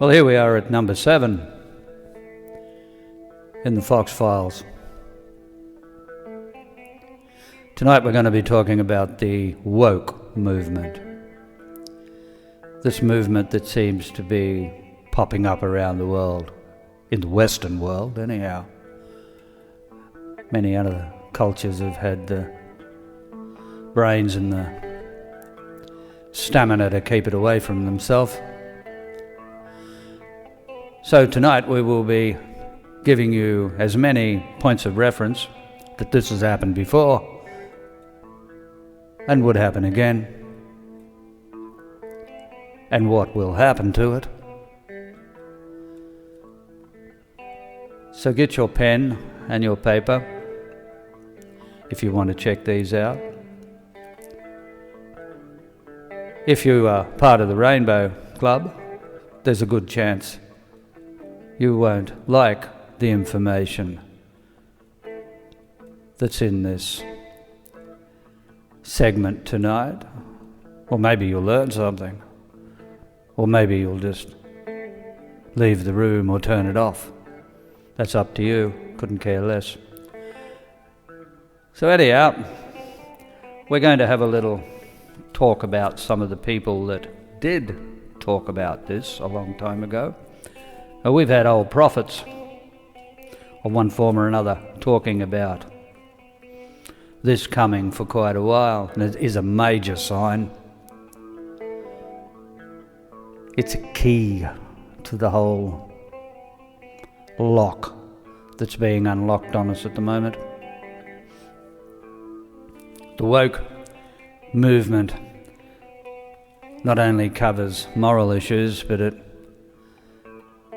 Well, here we are at number 7 in the Fox Files. Tonight we're going to be talking about the woke movement. This movement that seems to be popping up around the world, in the Western world anyhow. Many other cultures have had the brains and the stamina to keep it away from themselves. So tonight we will be giving you as many points of reference that this has happened before and would happen again, and what will happen to it. So get your pen and your paper if you want to check these out. If you are part of the Rainbow Club, there's a good chance you won't like the information that's in this segment tonight. Or maybe you'll learn something. Or maybe you'll just leave the room or turn it off. That's up to you. Couldn't care less. So anyhow, we're going to have a little talk about some of the people that did talk about this a long time ago. We've had old prophets of one form or another talking about this coming for quite a while, and it is a major sign. It's a key to the whole lock that's being unlocked on us at the moment. The woke movement not only covers moral issues, but it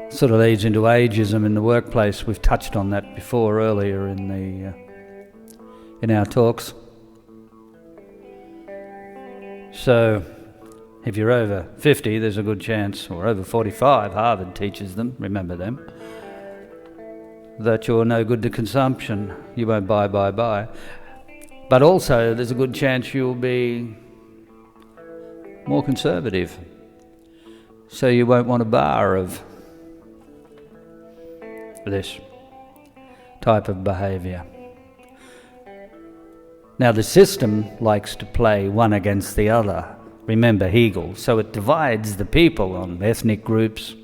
sort of leads into ageism in the workplace. We've touched on that before earlier in our talks. So if you're over 50, there's a good chance, or over 45, Harvard teaches them, remember them, that you're no good to consumption. You won't buy. But also there's a good chance you'll be more conservative. So you won't want a bar of this type of behaviour. Now the system likes to play one against the other. Remember Hegel. So it divides the people on ethnic groups,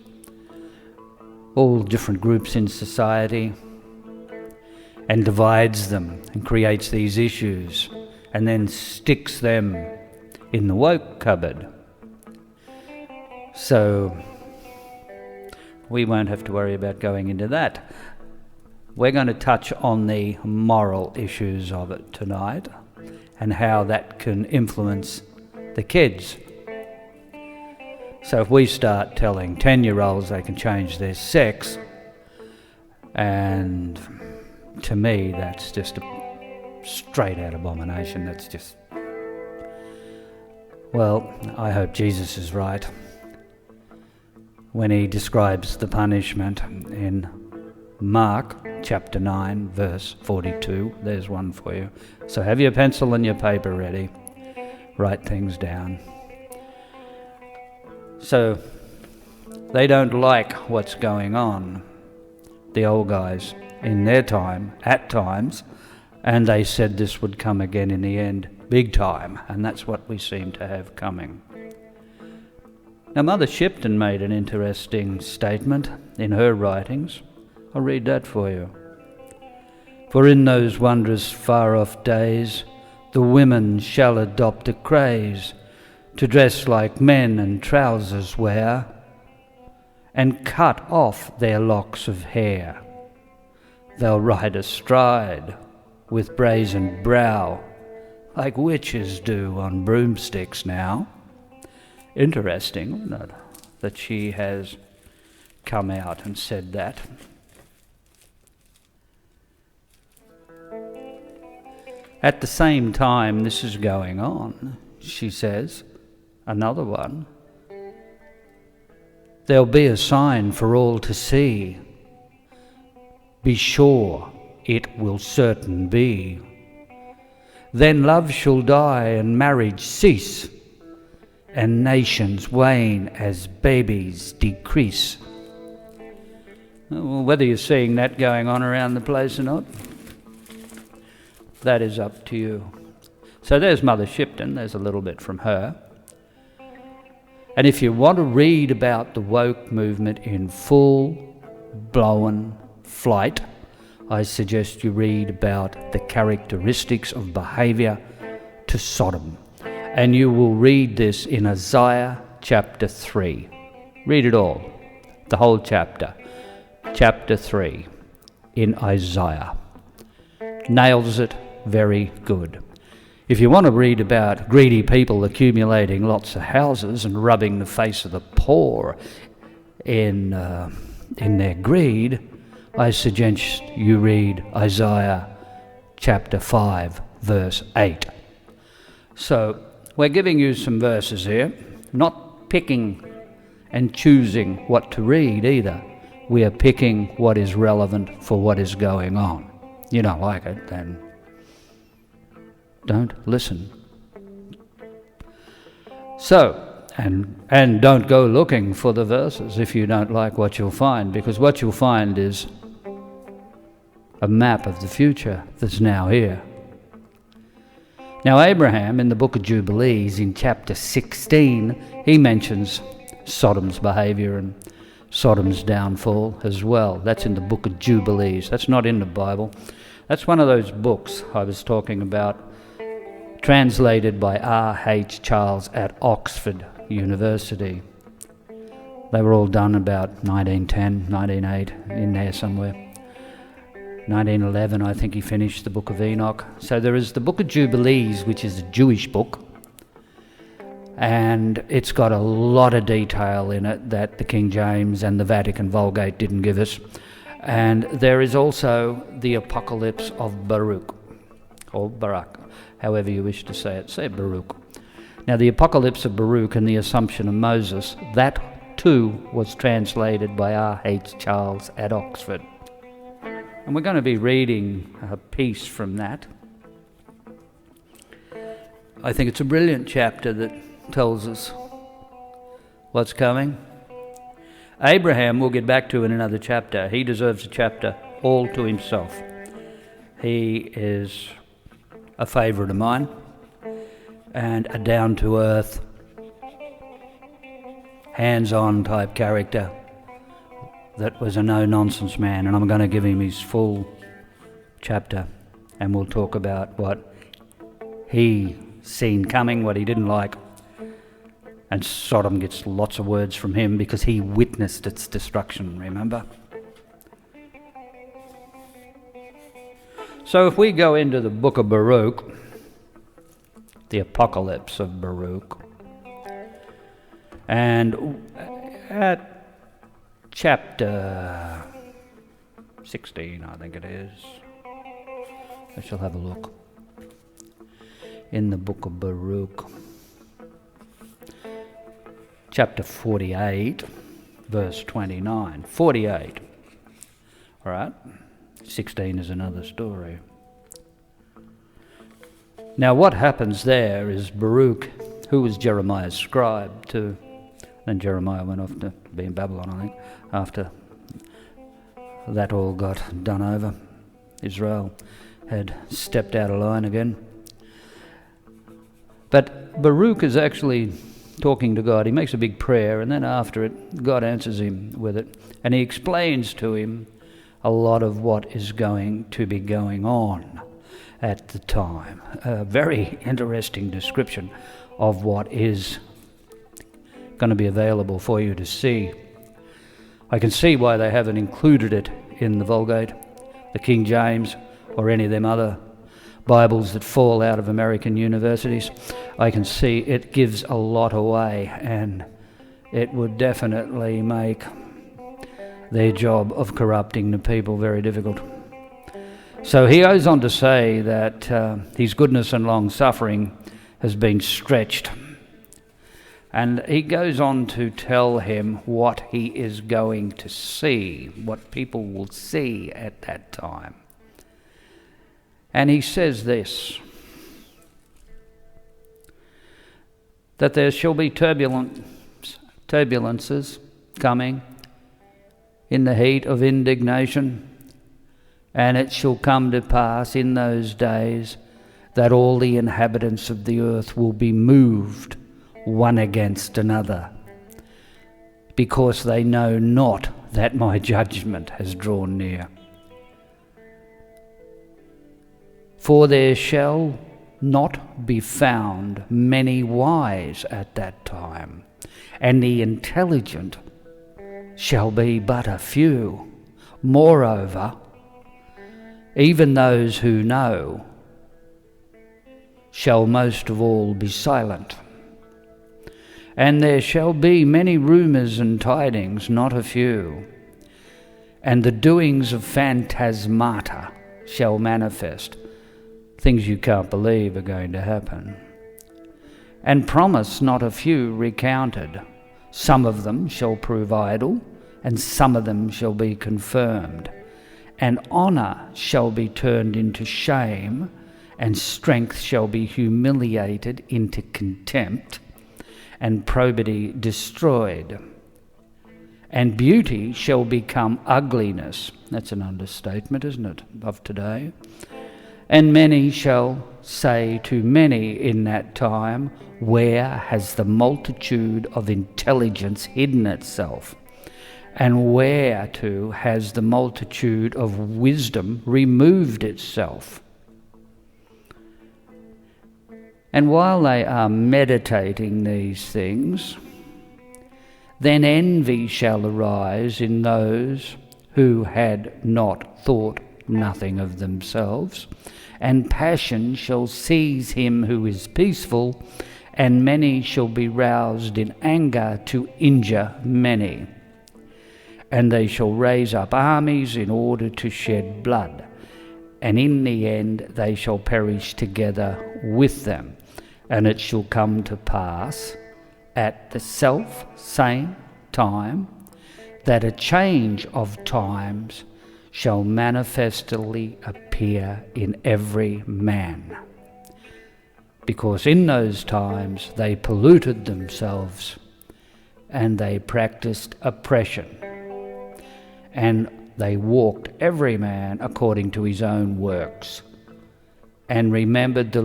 all different groups in society, and divides them and creates these issues and then sticks them in the woke cupboard. So we won't have to worry about going into that. We're going to touch on the moral issues of it tonight and how that can influence the kids. So if we start telling 10-year-olds they can change their sex, and to me that's just a straight-out abomination. That's just... Well, I hope Jesus is right when he describes the punishment in Mark chapter 9 verse 42. There's one for you. So have your pencil and your paper ready. Write things down. So they don't like what's going on, the old guys in their time, at times, and they said this would come again in the end, big time, and that's what we seem to have coming. Now Mother Shipton made an interesting statement in her writings. I'll read that for you. For in those wondrous far-off days the women shall adopt a craze to dress like men and trousers wear, and cut off their locks of hair. They'll ride astride with brazen brow, like witches do on broomsticks now. Interesting, isn't it, that she has come out and said that. At the same time this is going on, she says, another one, there'll be a sign for all to see. Be sure it will certain be. Then love shall die and marriage cease, and nations wane as babies decrease. Well, whether you're seeing that going on around the place or not, that is up to you. So there's Mother Shipton, there's a little bit from her. And if you want to read about the woke movement in full-blown flight, I suggest you read about the characteristics of behaviour to Sodom. And you will read this in Isaiah chapter 3. Read it all, the whole chapter. Chapter 3 in Isaiah. Nails it very good. If you want to read about greedy people accumulating lots of houses and rubbing the face of the poor in their greed, I suggest you read Isaiah chapter 5, verse 8. So, we're giving you some verses here, not picking and choosing what to read either. We are picking what is relevant for what is going on. You don't like it, then don't listen. So, and don't go looking for the verses if you don't like what you'll find, because what you'll find is a map of the future that's now here. Now Abraham, in the book of Jubilees, in chapter 16, he mentions Sodom's behaviour and Sodom's downfall as well. That's in the book of Jubilees. That's not in the Bible. That's one of those books I was talking about, translated by R.H. Charles at Oxford University. They were all done about 1910, 1908, in there somewhere. 1911, I think he finished the Book of Enoch. So there is the Book of Jubilees, which is a Jewish book, and it's got a lot of detail in it that the King James and the Vatican Vulgate didn't give us. And there is also the Apocalypse of Baruch, or Barak, however you wish to say it. Say Baruch. Now the Apocalypse of Baruch and the Assumption of Moses, that too was translated by R.H. Charles at Oxford. And we're going to be reading a piece from that. I think it's a brilliant chapter that tells us what's coming. Abraham we'll get back to in another chapter. He deserves a chapter all to himself. He is a favourite of mine and a down-to-earth, hands-on type character that was a no-nonsense man, and I'm going to give him his full chapter, and we'll talk about what he seen coming, what he didn't like, and Sodom gets lots of words from him because he witnessed its destruction, remember? So if we go into the book of Baruch, the Apocalypse of Baruch, and at chapter 16, I think it is. I shall have a look. In the book of Baruch, chapter 48, verse 29. 48. All right? 16 is another story. Now what happens there is Baruch, who was Jeremiah's scribe too. Then Jeremiah went off to be in Babylon, I think, after that all got done over. Israel had stepped out of line again. But Baruch is actually talking to God. He makes a big prayer, and then after it, God answers him with it. And he explains to him a lot of what is going to be going on at the time. A very interesting description of what is going to be available for you to see. I can see why they haven't included it in the Vulgate, the King James, or any of them other Bibles that fall out of American universities. I can see it gives a lot away, and it would definitely make their job of corrupting the people very difficult. So he goes on to say that his goodness and long suffering has been stretched. And he goes on to tell him what he is going to see, what people will see at that time. And he says this: that there shall be turbulences coming in the heat of indignation, and it shall come to pass in those days that all the inhabitants of the earth will be moved one against another, because they know not that my judgment has drawn near. For there shall not be found many wise at that time, and the intelligent shall be but a few. Moreover, even those who know shall most of all be silent. And there shall be many rumours and tidings, not a few. And the doings of phantasmata shall manifest. Things you can't believe are going to happen. And promise not a few recounted. Some of them shall prove idle, and some of them shall be confirmed. And honour shall be turned into shame, and strength shall be humiliated into contempt, and probity destroyed. And beauty shall become ugliness. That's an understatement, isn't it, of today? And many shall say to many in that time, where has the multitude of intelligence hidden itself? And whereto has the multitude of wisdom removed itself? And while they are meditating these things, then envy shall arise in those who had not thought nothing of themselves, and passion shall seize him who is peaceful, and many shall be roused in anger to injure many. And they shall raise up armies in order to shed blood, and in the end they shall perish together with them. And it shall come to pass at the same time that a change of times shall manifestly appear in every man. Because in those times they polluted themselves, and they practiced oppression, and they walked every man according to his own works, and remembered not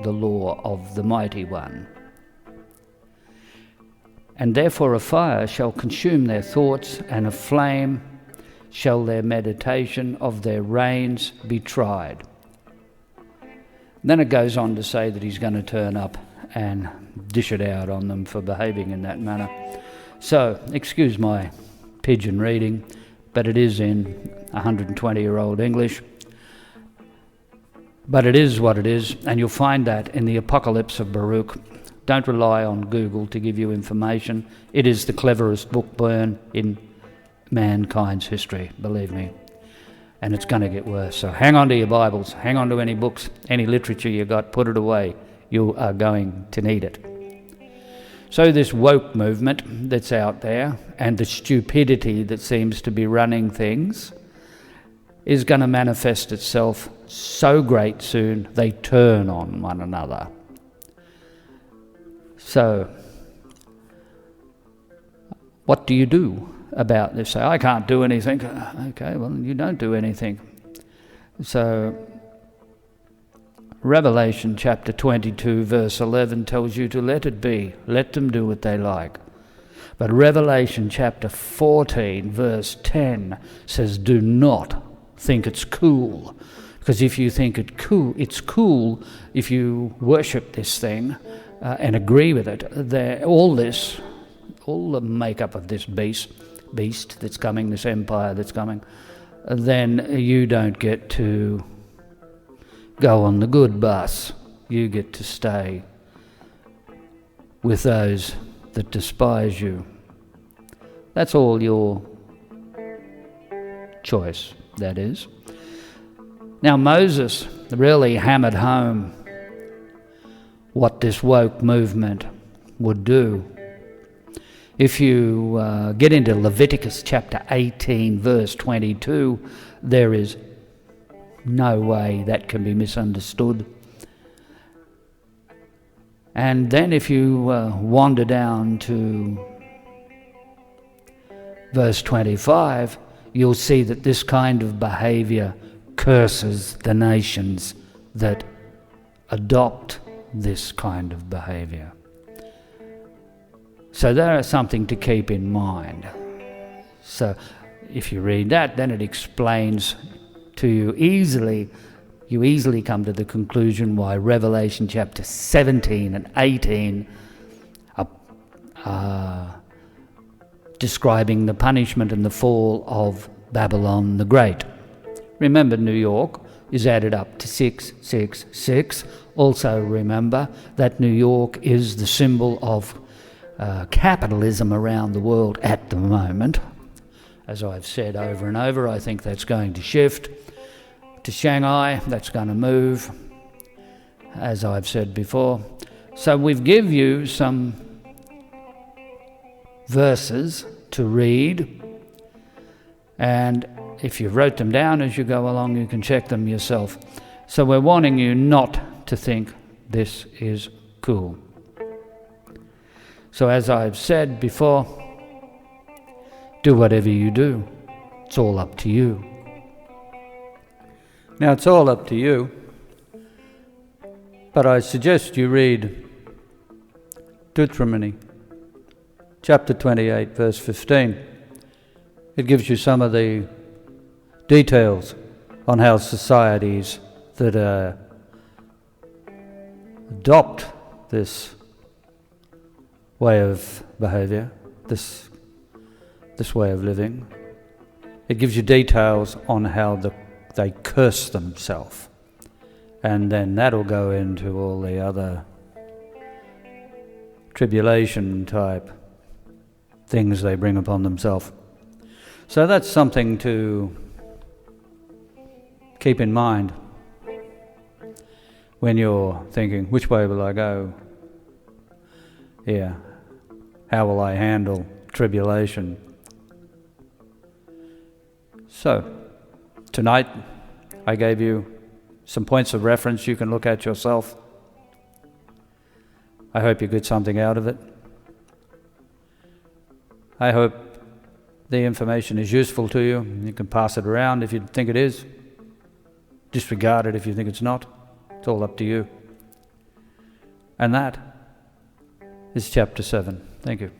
the law of the Mighty One. And therefore a fire shall consume their thoughts, and a flame shall their meditation of their reins be tried. Then it goes on to say that he's going to turn up and dish it out on them for behaving in that manner. So, excuse my pigeon reading, but it is in 120-year-old English. But it is what it is, and you'll find that in the Apocalypse of Baruch. Don't rely on Google to give you information. It is the cleverest book burn in mankind's history, believe me. And it's going to get worse. So hang on to your Bibles, hang on to any books, any literature you got, put it away. You are going to need it. So this woke movement that's out there, and the stupidity that seems to be running things, is going to manifest itself so great soon they turn on one another. So, what do you do about this? Say, I can't do anything. Okay, well, you don't do anything. So, Revelation chapter 22 verse 11 tells you to let it be. Let them do what they like. But Revelation chapter 14 verse 10 says, do not think it's cool. Because if you think it's cool if you worship this thing and agree with it, all the makeup of this beast that's coming, this empire that's coming, then you don't get to go on the good bus. You get to stay with those that despise you. That's all your choice, that is. Now Moses really hammered home what this woke movement would do. If you get into Leviticus chapter 18 verse 22, there is no way that can be misunderstood. And then if you wander down to verse 25, you'll see that this kind of behaviour curses the nations that adopt this kind of behaviour. So there is something to keep in mind. So if you read that, then it explains to you easily come to the conclusion why Revelation chapter 17 and 18 are describing the punishment and the fall of Babylon the Great. Remember, New York is added up to 666. Also remember that New York is the symbol of capitalism around the world at the moment. As I've said over and over, I think that's going to shift to Shanghai. That's going to move, as I've said before. So we've given you some verses to read, and if you wrote them down as you go along, you can check them yourself. So we're wanting you not to think this is cool. So as I've said before, do whatever you do. It's all up to you. Now, it's all up to you, but I suggest you read Deuteronomy chapter 28, verse 15. It gives you some of the details on how societies that adopt this way of behaviour, this way of living. It gives you details on how they curse themselves, and then that'll go into all the other tribulation type things they bring upon themselves. So that's something to keep in mind when you're thinking, which way will I go here? How will I handle tribulation? So, tonight I gave you some points of reference you can look at yourself. I hope you get something out of it. I hope the information is useful to you. You can pass it around if you think it is. Disregard it if you think it's not. It's all up to you. And that is chapter 7. Thank you.